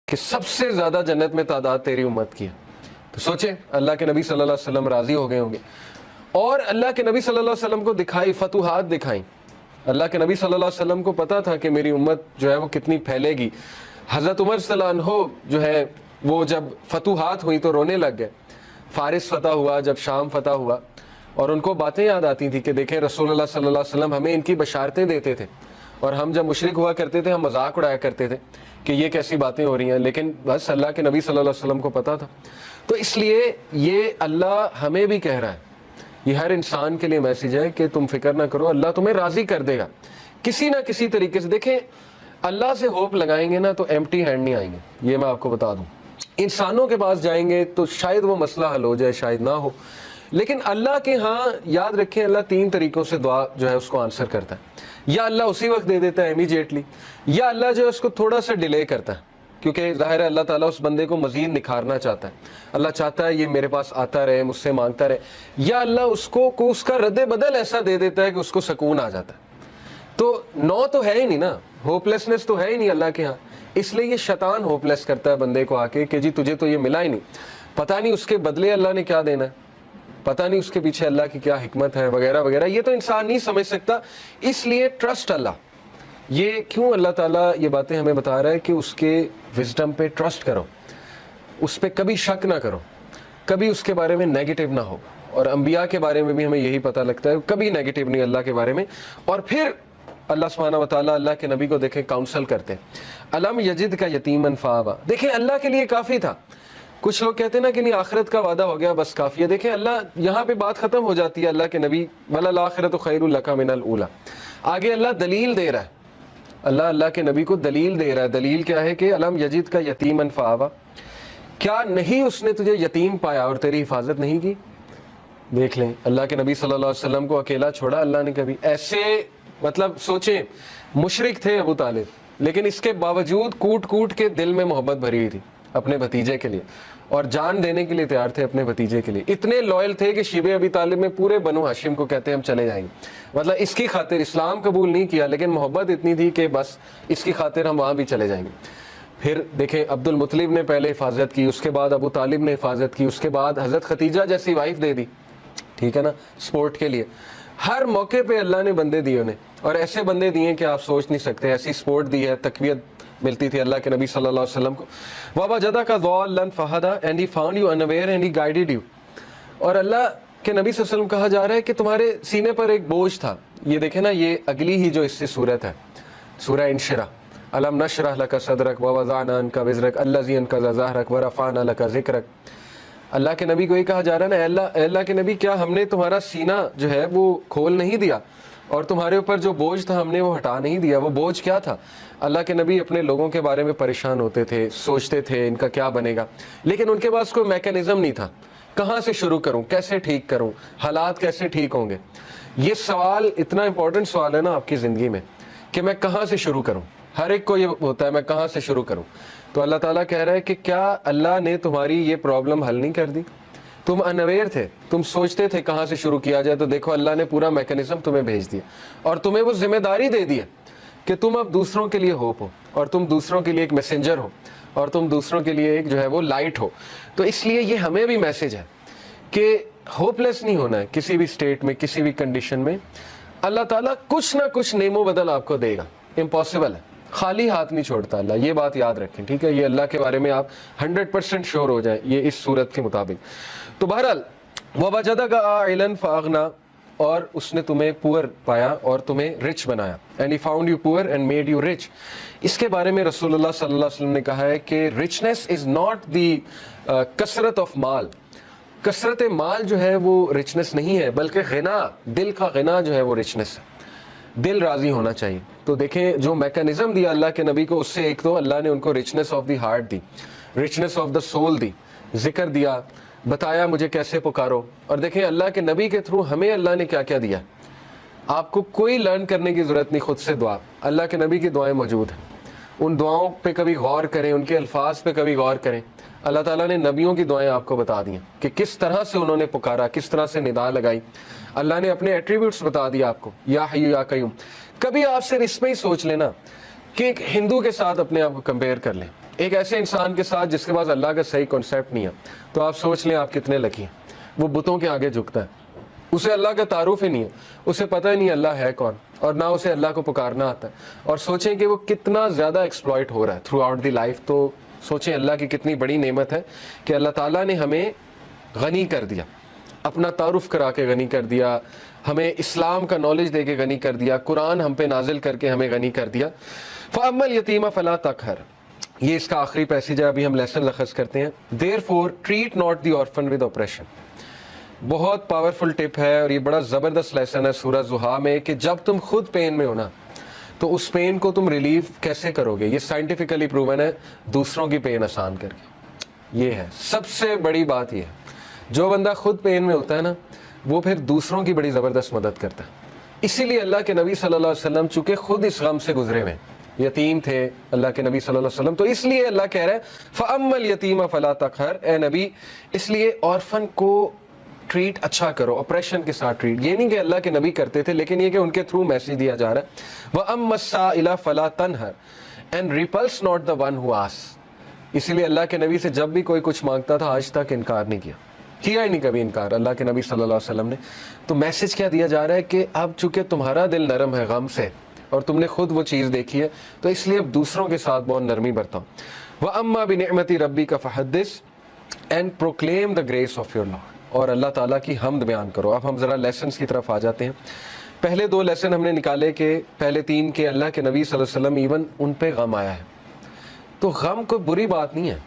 کہ سب سے زیادہ جنت میں تعداد تیری امت کی ہے. تو سوچیں اللہ کے نبی صلی اللہ علیہ وسلم راضی ہو گئے ہوں گے, اور اللہ کے نبی صلی اللہ علیہ وسلم کو دکھائی, فتوحات دکھائیں. اللہ کے نبی صلی اللہ علیہ وسلم کو پتا تھا کہ میری امت جو ہے وہ کتنی پھیلے گی. حضرت عمر صلی اللہ عنہ جو ہے وہ جب فتوحات ہوئی تو رونے لگ گئے. فارس فتح ہوا, جب شام فتح ہوا, اور ان کو باتیں یاد آتی تھی کہ دیکھیں رسول اللہ صلی اللہ علیہ وسلم ہمیں ان کی بشارتیں دیتے تھے, اور ہم جب مشرک ہوا کرتے تھے ہم مذاق اڑایا کرتے تھے کہ یہ کیسی باتیں ہو رہی ہیں, لیکن بس اللہ کے نبی صلی اللہ علیہ وسلم کو پتا تھا. تو اس لیے یہ اللہ ہمیں بھی کہہ رہا ہے, یہ ہر انسان کے لیے میسیج ہے کہ تم فکر نہ کرو, اللہ تمہیں راضی کر دے گا کسی نہ کسی طریقے سے. دیکھیں اللہ سے ہوپ لگائیں گے نا تو ایمٹی ہینڈ نہیں آئیں گے, یہ میں آپ کو بتا دوں. انسانوں کے پاس جائیں گے تو شاید وہ مسئلہ حل ہو جائے, شاید نہ ہو, لیکن اللہ کے ہاں یاد رکھیں اللہ 3 طریقوں سے دعا جو ہے اس کو آنسر کرتا ہے. یا اللہ اسی وقت دے دیتا ہے امیجیٹلی, یا اللہ جو ہے اس کو تھوڑا سا ڈیلے کرتا ہے, کیونکہ ظاہر ہے اللہ تعالیٰ اس بندے کو مزید نکھارنا چاہتا ہے. اللہ چاہتا ہے یہ میرے پاس آتا رہے, مجھ سے مانگتا رہے. یا اللہ اس کو اس کا رد بدل ایسا دے دیتا ہے کہ اس کو سکون آ جاتا ہے. تو نو تو ہے ہی نہیں نا, ہوپلیسنس تو ہے ہی نہیں اللہ کے ہاں. اس لیے یہ شیطان ہوپلیس کرتا ہے بندے کو آ کے کہ جی تجھے تو یہ ملا ہی نہیں, پتہ نہیں اس کے بدلے اللہ نے کیا دینا ہے, پتہ نہیں اس کے پیچھے اللہ کی کیا حکمت ہے وغیرہ وغیرہ. یہ تو انسان نہیں سمجھ سکتا. اس لیے ٹرسٹ اللہ. یہ کیوں اللہ تعالیٰ یہ باتیں ہمیں بتا رہا ہے کہ اس کے وزڈم پہ ٹرسٹ کرو, اس پہ کبھی شک نہ کرو, کبھی اس کے بارے میں نیگیٹو نہ ہو. اور انبیاء کے بارے میں بھی ہمیں یہی پتہ لگتا ہے, کبھی نیگیٹو نہیں اللہ کے بارے میں. اور پھر اللہ سبحانہ و تعالیٰ اللہ کے نبی کو دیکھیں کاؤنسل کرتے ہیں. علم یجد کا یتیمن فآویٰ, دیکھیں اللہ کے لیے کافی تھا. کچھ لوگ کہتے ہیں نا کہ نہیں آخرت کا وعدہ ہو گیا بس کافی ہے. دیکھیں اللہ یہاں پہ بات ختم ہو جاتی ہے اللہ کے نبی, وَلَلْآخِرَةُ خَيْرٌ لَكَ مِنَ الْأُولَىٰ. آگے اللہ دلیل دے رہا ہے, اللہ کے نبی کو دلیل دے رہا ہے. دلیل کیا ہے کہ علم یجد کا یتیمن فآویٰ, کیا نہیں اس نے تجھے یتیم پایا اور تیری حفاظت نہیں کی. دیکھ لیں اللہ کے نبی صلی اللہ علیہ وسلم کو اکیلا چھوڑا اللہ نے کبھی. ایسے مطلب سوچیں مشرک تھے ابو طالب, لیکن اس کے باوجود کوٹ کوٹ کے دل میں محبت بھری ہوئی تھی اپنے بھتیجے کے لیے, اور جان دینے کے لیے تیار تھے اپنے بھتیجے کے لیے. اتنے لوئل تھے کہ شیبہ ابی طالب میں پورے بنو ہاشم کو کہتے ہیں ہم چلے جائیں گے. مطلب اس کی خاطر اسلام قبول نہیں کیا, لیکن محبت اتنی تھی کہ بس اس کی خاطر ہم وہاں بھی چلے جائیں گے. پھر دیکھیں عبد المطلب نے پہلے حفاظت کی, اس کے بعد ابو طالب نے حفاظت کی, اس کے بعد حضرت ختیجہ جیسی وائف دے دی, ٹھیک ہے نا, سپورٹ کے لیے. ہر موقع پہ اللہ نے بندے دیے انہیں, اور ایسے بندے دیے کہ آپ سوچ نہیں سکتے. ایسی سپورٹ دی ہے, تقویت ملتی تھی اللہ کے نبی صلی اللہ علیہ وسلم کو. وَوَجَدَكَ ضَالًّا فَهَدَىٰ, and he found you unaware and he guided you. اور اللہ کے نبی صلی اللہ علیہ وسلم کہا جا رہا ہے کہ تمہارے سینے پر ایک بوجھ تھا. یہ دیکھیں نا, یہ اگلی ہی جو اس سے صورت ہے, سورہ انشرح. أَلَمْ نَشْرَحْ لَكَ صَدْرَكَ وَوَضَعْنَا عَنْكَ وِزْرَكَ الَّذِي أَنقَضَ ظَهْرَكَ وَرَفَعْنَا لَكَ ذِكْرَكَ. اللہ کے نبی کو یہ کہا جا رہا ہے نا, اللہ کے نبی کیا ہم نے تمہارا سینہ جو ہے وہ کھول نہیں دیا, اور تمہارے اوپر جو بوجھ تھا ہم نے وہ ہٹا نہیں دیا. وہ بوجھ کیا تھا؟ اللہ کے نبی اپنے لوگوں کے بارے میں پریشان ہوتے تھے, سوچتے تھے ان کا کیا بنے گا, لیکن ان کے پاس کوئی میکینزم نہیں تھا. کہاں سے شروع کروں, کیسے ٹھیک کروں, حالات کیسے ٹھیک ہوں گے. یہ سوال اتنا امپورٹنٹ سوال ہے نا آپ کی زندگی میں کہ میں کہاں سے شروع کروں. ہر ایک کو یہ ہوتا ہے میں کہاں سے شروع کروں. تو اللہ تعالیٰ کہہ رہا ہے کہ کیا اللہ نے تمہاری یہ پرابلم حل نہیں کر دی؟ تم انویئر تھے, تم سوچتے تھے کہاں سے شروع کیا جائے, تو دیکھو اللہ نے پورا میکینزم تمہیں بھیج دیا, اور تمہیں وہ ذمہ داری دے دی ہے کہ تم اب دوسروں کے لیے ہوپ ہو, اور تم دوسروں کے لیے ایک میسنجر ہو, اور تم دوسروں کے لیے ایک جو ہے وہ لائٹ ہو. تو اس لیے یہ ہمیں بھی میسج ہے کہ ہوپ لیس نہیں ہونا ہے کسی بھی اسٹیٹ میں, کسی بھی کنڈیشن میں. اللہ تعالیٰ کچھ نہ کچھ نعم و بدل آپ کو دے گا, امپاسبل ہے, خالی ہاتھ نہیں چھوڑتا اللہ, یہ بات یاد رکھیں, ٹھیک ہے. یہ اللہ کے بارے میں آپ 100% شور ہو جائیں یہ اس صورت کے مطابق. تو بہرحال وَوَجَدَكَ عَائِلًا فَأَغْنَىٰ, اور اس نے تمہیں پور پایا اور تمہیں رچ بنایا. And he found you poor and made you rich. اس کے بارے میں رسول اللہ صلی اللہ علیہ وسلم نے کہا ہے کہ رچنس از ناٹ دی کثرت آف مال. کثرت مال جو ہے وہ رچنس نہیں ہے, بلکہ غنا, دل کا غنا جو ہے وہ رچنس ہے. دل راضی ہونا چاہیے. تو دیکھیں جو میکانزم دیا اللہ کے نبی کو, اس سے ایک تو اللہ نے ان کو رچنس آف دی ہارٹ دی, رچنس آف دا سول دی, ذکر دیا, بتایا مجھے کیسے پکارو. اور دیکھیں اللہ کے نبی کے تھرو ہمیں اللہ نے کیا کیا دیا. آپ کو کوئی لرن کرنے کی ضرورت نہیں, خود سے دعا. اللہ کے نبی کی دعائیں موجود ہیں, ان دعاؤں پہ کبھی غور کریں, ان کے الفاظ پہ کبھی غور کریں. اللہ تعالیٰ نے نبیوں کی دعائیں آپ کو بتا دی ہیں کہ کس طرح سے انہوں نے پکارا, کس طرح سے ندا لگائی. اللہ نے اپنے ایٹریبیوٹس بتا دیا آپ کو, یا حی یا قیوم. کبھی آپ صرف اس میں ہی سوچ لینا کہ ایک ہندو کے ساتھ اپنے آپ کو کمپیئر کر لیں, ایک ایسے انسان کے ساتھ جس کے پاس اللہ کا صحیح کانسیپٹ نہیں ہے، تو آپ سوچ لیں آپ کتنے لکی ہیں۔ وہ بتوں کے آگے جھکتا ہے، اسے اللہ کا تعارف ہی نہیں ہے، اسے پتہ ہی نہیں اللہ ہے کون، اور نہ اسے اللہ کو پکارنا آتا ہے، اور سوچیں کہ وہ کتنا زیادہ ایکسپلائٹ ہو رہا ہے تھرو آؤٹ دی لائف۔ تو سوچیں اللہ کی کتنی بڑی نعمت ہے کہ اللہ تعالیٰ نے ہمیں غنی کر دیا، اپنا تعارف کرا کے غنی کر دیا، ہمیں اسلام کا نالج دے کے غنی کر دیا، قرآن ہم پہ نازل کر کے ہمیں غنی کر دیا۔ فَأَمَّا الْيَتِيمَ فَلَا تَقْهَرْ، یہ اس کا آخری پیسیج ہے، ابھی ہم لیسن اخذ کرتے ہیں۔ Therefore treat not the orphan with oppression، بہت پاورفل ٹپ ہے اور یہ بڑا زبردست لیسن ہے سورہ زحا میں، کہ جب تم خود پین میں ہو نا تو اس پین کو تم ریلیف کیسے کرو گے؟ یہ سائنٹیفکلی پروون ہے، دوسروں کی پین آسان کر کے۔ یہ ہے سب سے بڑی بات، یہ ہے جو بندہ خود پین میں ہوتا ہے نا وہ پھر دوسروں کی بڑی زبردست مدد کرتا ہے۔ اسی لیے اللہ کے نبی صلی اللہ علیہ وسلم چونکہ خود اس غم سے گزرے ہوئے، یتیم تھے اللہ کے نبی صلی اللہ علیہ وسلم، تو اس لیے اللہ کہہ رہے ہیں فَأَمَّا الْيَتِيمَ فَلَا تَقْهَرْ، اے نبی اس لیے آرفن کو ٹریٹ اچھا کرو، آپریشن کے ساتھ ٹریٹ۔ یہ نہیں کہ اللہ کے نبی کرتے تھے، لیکن یہ کہ ان کے تھرو میسج دیا جا رہا ہے وَأَمَّا السَّائِلَ فَلَا تَنْهَرْ and repulse not the one who asks۔ اسی لیے اللہ کے نبی سے جب بھی کوئی کچھ مانگتا تھا آج تک انکار نہیں کیا ہی نہیں کبھی انکار اللہ کے نبی صلی اللہ علیہ وسلم نے۔ تو میسج کیا دیا جا رہا ہے کہ اب چونکہ تمہارا دل نرم ہے غم سے اور تم نے خود وہ چیز دیکھی ہے، تو اس لیے اب دوسروں کے ساتھ بہت نرمی برتاؤ۔ وَأَمَّا بِنِعْمَةِ رَبِّكَ فَحَدِّثْ and proclaim the grace of your Lord, اور اللہ تعالیٰ کی حمد بیان کرو۔ اب ہم ذرا لیسنس کی طرف آ جاتے ہیں۔ پہلے دو لیسن ہم نے نکالے کہ پہلے تین کہ اللہ کے نبی صلی اللہ علیہ وسلم ایون ان پہ غم آیا ہے، تو غم کوئی بری بات نہیں ہے،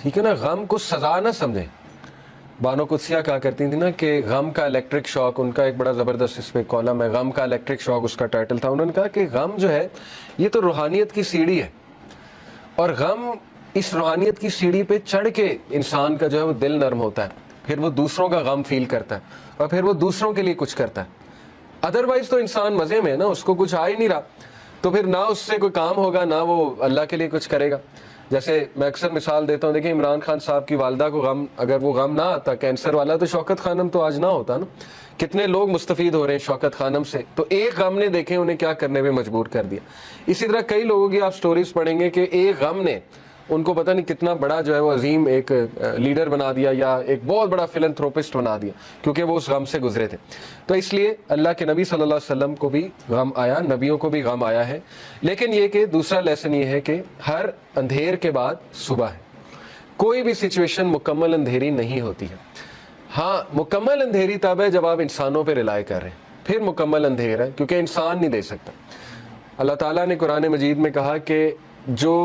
ٹھیک ہے نا، غم کو سزا نہ سمجھیں۔ بانو قدسیہ کہا کرتی تھی نا کہ غم کا الیکٹرک شاک، ان کا ایک بڑا زبردست اس پہ کالم ہے، غم کا الیکٹرک شاک اس کا ٹائٹل تھا۔ انہوں نے کہا کہ غم جو ہے یہ تو روحانیت کی سیڑھی ہے، اور غم اس روحانیت کی سیڑھی پہ چڑھ کے انسان کا جو ہے وہ دل نرم ہوتا ہے، پھر وہ دوسروں کا غم فیل کرتا ہے اور پھر وہ دوسروں کے لیے کچھ کرتا ہے۔ ادروائز تو انسان مزے میں ہے نا، اس کو کچھ آ ہی نہیں رہا، تو پھر نہ اس سے کوئی کام ہوگا نہ وہ اللہ کے لیے کچھ کرے گا۔ جیسے میں اکثر مثال دیتا ہوں، دیکھیں عمران خان صاحب کی والدہ کو غم، اگر وہ غم نہ آتا کینسر والا، تو شوکت خانم تو آج نہ ہوتا نا۔ کتنے لوگ مستفید ہو رہے ہیں شوکت خانم سے، تو ایک غم نے دیکھیں انہیں کیا کرنے میں مجبور کر دیا۔ اسی طرح کئی لوگوں کی آپ سٹوریز پڑھیں گے کہ ایک غم نے ان کو پتہ نہیں کتنا بڑا جو ہے وہ عظیم ایک لیڈر بنا دیا یا ایک بہت بڑا فلنتھروپسٹ بنا دیا، کیونکہ وہ اس غم سے گزرے تھے۔ تو اس لیے اللہ کے نبی صلی اللہ علیہ وسلم کو بھی غم آیا، نبیوں کو بھی غم آیا ہے، لیکن یہ کہ دوسرا لیسن یہ ہے کہ ہر اندھیر کے بعد صبح ہے۔ کوئی بھی سچویشن مکمل اندھیری نہیں ہوتی ہے۔ ہاں مکمل اندھیری تب ہے جب آپ انسانوں پہ رلائے کر رہے ہیں، پھر مکمل اندھیر ہے، کیونکہ انسان نہیں دے سکتا۔ اللہ تعالیٰ نے قرآن مجید میں کہا کہ جو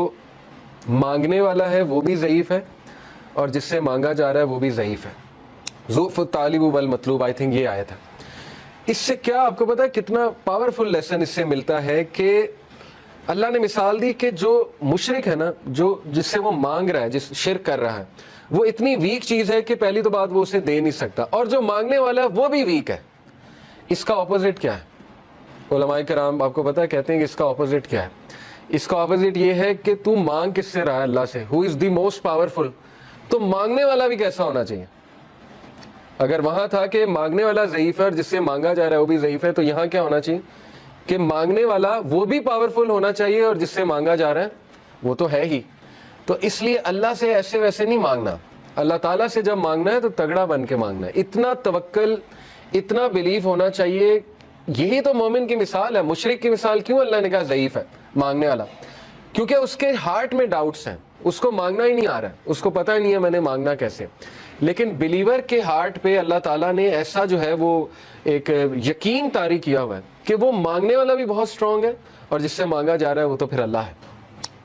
مانگنے والا ہے وہ بھی ضعیف ہے اور جس سے مانگا جا رہا ہے وہ بھی ضعیف ہے۔ ضعف الطالب والمطلوب، آئی تھنک یہ آیت ہے۔ اس سے کیا آپ کو پتا ہے کتنا پاورفل لیسن اس سے ملتا ہے کہ اللہ نے مثال دی کہ جو مشرک ہے نا، جو جس سے وہ مانگ رہا ہے، جس شرک کر رہا ہے، وہ اتنی ویک چیز ہے کہ پہلی تو بات وہ اسے دے نہیں سکتا، اور جو مانگنے والا ہے وہ بھی ویک ہے۔ اس کا اپوزٹ کیا ہے؟ علماء کرام آپ کو پتا ہے کہتے ہیں کہ اس کا اپوزٹ کیا ہے؟ اس کا اپوزٹ یہ ہے کہ تو مانگ کس سے رہا ہے؟ اللہ سے، ہو از دی موسٹ پاورفل۔ تو مانگنے والا بھی کیسا ہونا چاہیے؟ اگر وہاں تھا کہ مانگنے والا ضعیف ہے اور جس سے مانگا جا رہا ہے وہ بھی ضعیف ہے، تو یہاں کیا ہونا چاہیے کہ مانگنے والا وہ بھی پاورفل ہونا چاہیے اور جس سے مانگا جا رہا ہے وہ تو ہے ہی۔ تو اس لیے اللہ سے ایسے ویسے نہیں مانگنا، اللہ تعالیٰ سے جب مانگنا ہے تو تگڑا بن کے مانگنا ہے، اتنا توکل، اتنا بلیف ہونا چاہیے۔ یہی تو مومن کی مثال ہے۔ مشرک کی مثال کیوں اللہ نے کہا ضعیف ہے مانگنے والا؟ کیونکہ اس کے ہارٹ میں ڈاؤٹس ہیں، اس کو مانگنا ہی نہیں آ رہا ہے، اس کو پتہ ہی نہیں ہے میں نے مانگنا کیسے۔ لیکن بلیور کے ہارٹ پہ اللہ تعالیٰ نے ایسا جو ہے وہ ایک یقین طاری کیا ہوا ہے کہ وہ مانگنے والا بھی بہت اسٹرانگ ہے اور جس سے مانگا جا رہا ہے وہ تو پھر اللہ ہے۔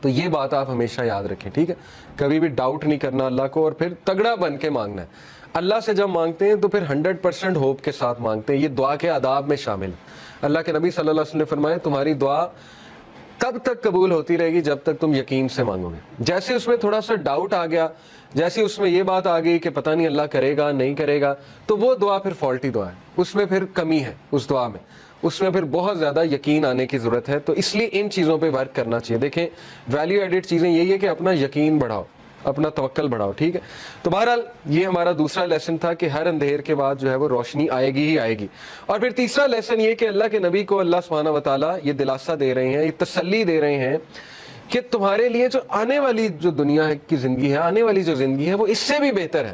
تو یہ بات آپ ہمیشہ یاد رکھیں، ٹھیک ہے؟ کبھی بھی ڈاؤٹ نہیں کرنا اللہ کو، اور پھر تگڑا بن کے مانگنا ہے۔ اللہ سے جب مانگتے ہیں تو پھر 100% ہوپ کے ساتھ مانگتے ہیں۔ یہ دعا کے آداب میں شامل ہے۔ اللہ کے نبی صلی اللہ علیہ وسلم نے فرمایا تمہاری دعا تب تک قبول ہوتی رہے گی جب تک تم یقین سے مانگو گے۔ جیسے اس میں تھوڑا سا ڈاؤٹ آ گیا، جیسے اس میں یہ بات آ گئی کہ پتہ نہیں اللہ کرے گا نہیں کرے گا، تو وہ دعا پھر فالٹی دعا ہے، اس میں پھر کمی ہے، اس دعا میں اس میں پھر بہت زیادہ یقین آنے کی ضرورت ہے۔ تو اس لیے ان چیزوں پہ ورک کرنا چاہیے۔ دیکھیں ویلیو ایڈڈ چیزیں یہی ہے کہ اپنا یقین بڑھاؤ، اپنا توکل بڑھاؤ، ٹھیک ہے؟ تو بہرحال یہ ہمارا دوسرا لیسن تھا کہ ہر اندھیر کے بعد جو ہے وہ روشنی آئے گی ہی آئے گی۔ اور پھر تیسرا لیسن یہ کہ اللہ کے نبی کو اللہ سبحانہ و تعالیٰ یہ دلاسا دے رہے ہیں، یہ تسلی دے رہے ہیں کہ تمہارے لیے جو آنے والی جو دنیا کی زندگی ہے، آنے والی جو زندگی ہے وہ اس سے بھی بہتر ہے.